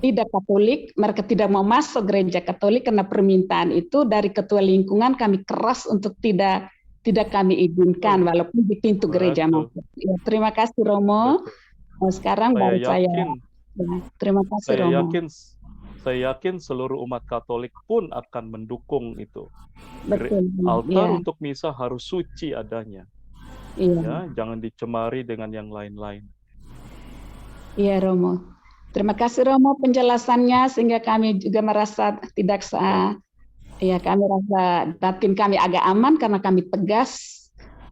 tidak Katolik, mereka tidak mau masuk gereja Katolik karena permintaan itu dari ketua lingkungan kami keras untuk tidak kami izinkan walaupun di pintu gereja Betul. masuk. Ya, terima kasih Romo. Betul. Sekarang Saya baru saya yakin, terima kasih Romo. saya yakin seluruh umat Katolik pun akan mendukung itu. Betul. Altar Ya, untuk misa harus suci adanya. iya. Ya, jangan dicemari dengan yang lain-lain. Iya Romo. Terima kasih Romo penjelasannya sehingga kami juga merasa tidak ya kami rasa batin kami agak aman karena kami tegas.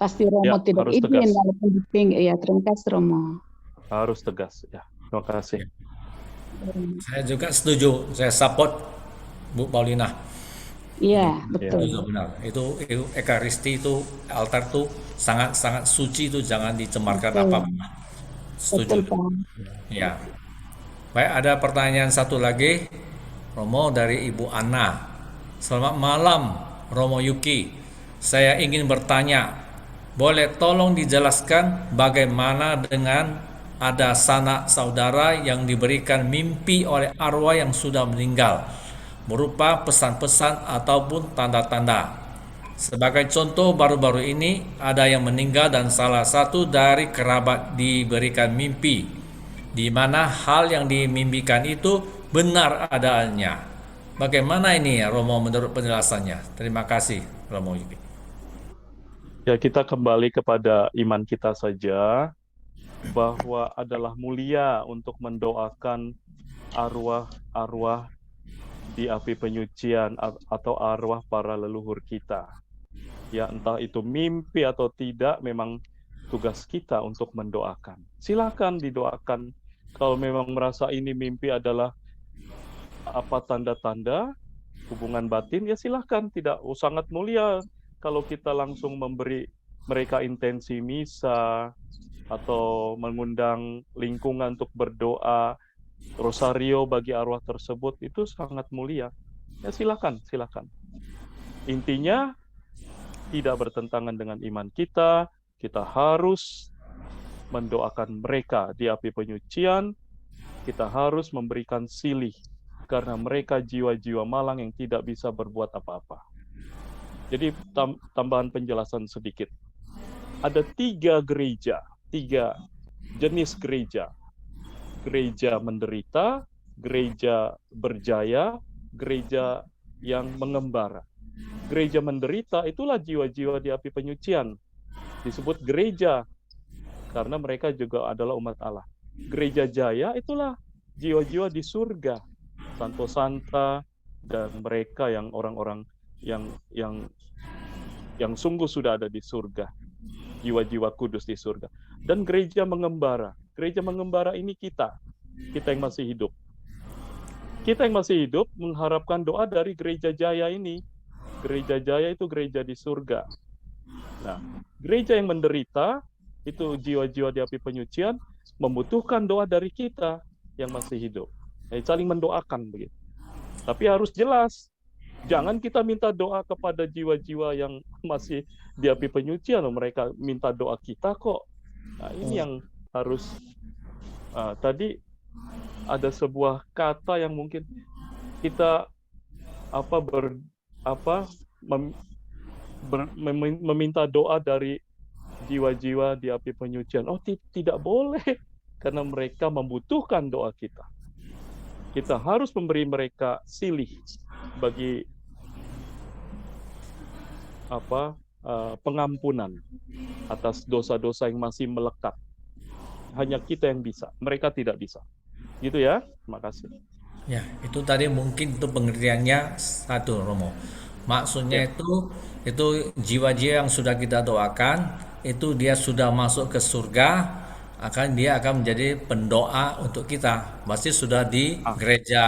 Pasti Romo Ya, tidak harus izin tegas. walaupun di pinggir. Ya, terima kasih Romo. Harus tegas. Ya, terima kasih. Saya juga setuju, saya support Bu Paulina. Iya, Itu betul. benar. Itu ekaristi itu altar tuh sangat suci itu jangan dicemarkan Betul. apapun. Betul, Setuju. Pak. Ya. Baik, ada pertanyaan satu lagi. Romo dari Ibu Ana. Selamat malam, Romo Yuki. Saya ingin bertanya, boleh tolong dijelaskan bagaimana dengan ada sanak saudara yang diberikan mimpi oleh arwah yang sudah meninggal, berupa pesan-pesan ataupun tanda-tanda. Sebagai contoh, baru-baru ini ada yang meninggal dan salah satu dari kerabat diberikan mimpi, di mana hal yang dimimpikan itu benar adanya. Bagaimana ini ya Romo menurut penjelasannya? Terima kasih Romo. Ya, kita kembali kepada iman kita saja, bahwa adalah mulia untuk mendoakan arwah-arwah di api penyucian atau arwah para leluhur kita. Ya, entah itu mimpi atau tidak, memang tugas kita untuk mendoakan. Silakan didoakan. Kalau memang merasa ini mimpi adalah apa tanda-tanda hubungan batin, ya silakan. Tidak sangat mulia kalau kita langsung memberi mereka intensi misa atau mengundang lingkungan untuk berdoa rosario bagi arwah tersebut, itu sangat mulia. Ya silakan. Intinya tidak bertentangan dengan iman kita. Kita harus mendoakan mereka di api penyucian. Kita harus memberikan silih karena mereka jiwa-jiwa malang yang tidak bisa berbuat apa-apa. Jadi tambahan penjelasan sedikit. Ada 3 jenis gereja. Gereja menderita, gereja berjaya, gereja yang mengembara. Gereja menderita itulah jiwa-jiwa di api penyucian. Disebut gereja karena mereka juga adalah umat Allah. Gereja jaya itulah jiwa-jiwa di surga, Santo Santa dan mereka yang orang-orang yang sungguh sudah ada di surga, jiwa-jiwa kudus di surga. Dan gereja mengembara. Gereja mengembara ini kita yang masih hidup. Kita yang masih hidup mengharapkan doa dari gereja jaya ini. Gereja jaya itu gereja di surga. Nah, gereja yang menderita itu jiwa-jiwa di api penyucian membutuhkan doa dari kita yang masih hidup. Saling mendoakan begitu. Tapi harus jelas. Jangan kita minta doa kepada jiwa-jiwa yang masih di api penyucian, mereka minta doa kita kok. Nah, ini yang harus tadi ada sebuah kata yang mungkin kita meminta doa dari jiwa-jiwa di api penyucian. Oh, tidak boleh, karena mereka membutuhkan doa kita. Kita harus memberi mereka silih bagi pengampunan atas dosa-dosa yang masih melekat. Hanya kita yang bisa, mereka tidak bisa. Gitu ya, terima kasih. Ya, itu tadi mungkin itu pengertiannya satu Romo. Maksudnya itu jiwa-jiwa yang sudah kita doakan itu dia sudah masuk ke surga, dia akan menjadi pendoa untuk kita. Pasti sudah di Ah, gereja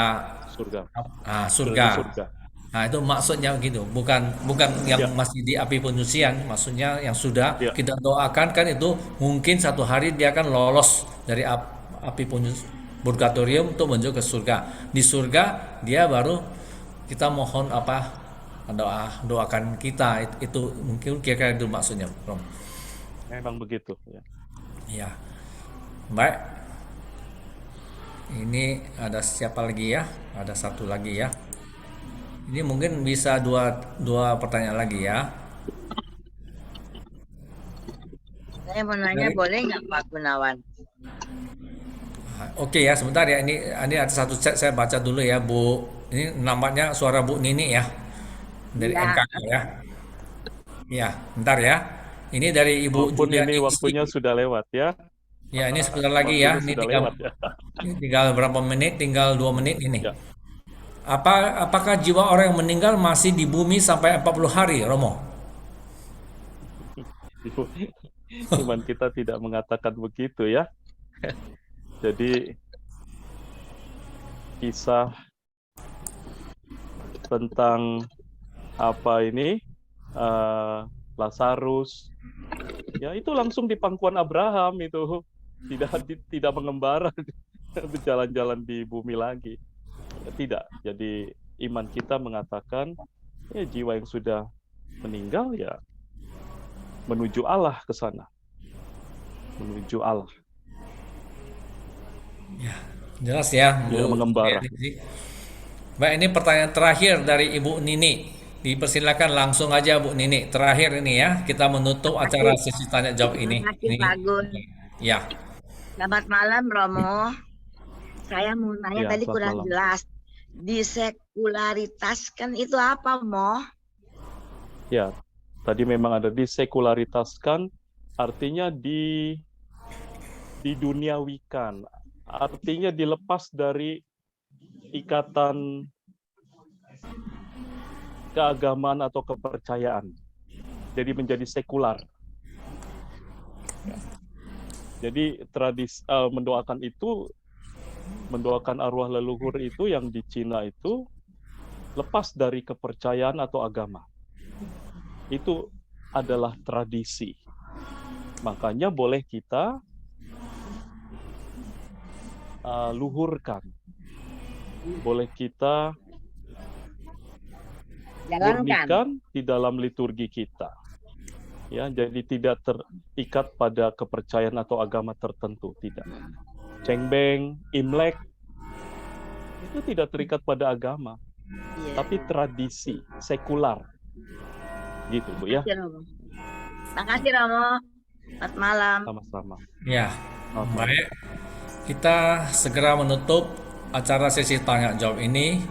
surga. Sudah di surga. surga. Nah, itu maksudnya begitu. Bukan bukan yang Ya, masih di api penyucian, maksudnya yang sudah ya. kita doakan kan itu mungkin satu hari dia akan lolos dari api purgatorium untuk menuju ke surga. Di surga dia baru kita mohon doakan kita itu mungkin kira-kira itu maksudnya, Bro. Memang begitu. Ya. Ya. Baik. Ini ada siapa lagi ya? Ada satu lagi ya. Ini mungkin bisa dua pertanyaan lagi ya. Saya mau nanya, Dari boleh nggak Pak Gunawan? Oke ya, sebentar ya. Ini ada satu chat saya baca dulu ya, Bu. Ini namanya suara Bu Nini ya dari Iya, NKK ya. Iya, bentar ya. Ini dari Ibu Walaupun Julia ini Ningsi. waktunya sudah lewat ya. Ya, ini sebentar lagi ya. Waktunya sudah lewat ya. Ini tinggal berapa menit? Tinggal 2 menit ini. Ya. Apakah jiwa orang yang meninggal masih di bumi sampai 40 hari, Romo? Iman kita tidak mengatakan begitu ya. Jadi kisah tentang apa ini Lazarus ya itu langsung di pangkuan Abraham itu tidak mengembara berjalan-jalan di bumi lagi. Ya, tidak. Jadi iman kita mengatakan ya jiwa yang sudah meninggal ya menuju Allah ke sana. Menuju Allah. Jelas ya, Tidak Bu mengembara. Ningsi. Baik, ini pertanyaan terakhir dari Ibu Nini. Dipersilakan langsung aja Bu Nini. Terakhir ini ya, kita menutup acara makasih, sesi tanya jawab ini. makasih Ini Pak Gun. ya. Selamat malam Romo. Saya mau nanya Ya, tadi selamat kurang malam. jelas. Disekularitaskan itu apa, Mo? Ya, tadi memang ada disekularitaskan, artinya diduniawikan, artinya dilepas dari ikatan keagamaan atau kepercayaan. Jadi menjadi sekular. Jadi tradisi mendoakan itu, mendoakan arwah leluhur itu yang di Cina itu lepas dari kepercayaan atau agama. Itu adalah tradisi. Makanya boleh kita luhurkan. Boleh kita Jalankan. murnikan di dalam liturgi kita. Ya, jadi tidak terikat pada kepercayaan atau agama tertentu, tidak. Cengbeng, Imlek itu tidak terikat pada agama, Iya. tapi tradisi sekular. Gitu, Bu ya. Makasih, Romo. Makasih, Romo. Selamat malam. Sama-sama. Ya. Selamat malam. Baik. Kita segera menutup acara sesi tanya jawab ini.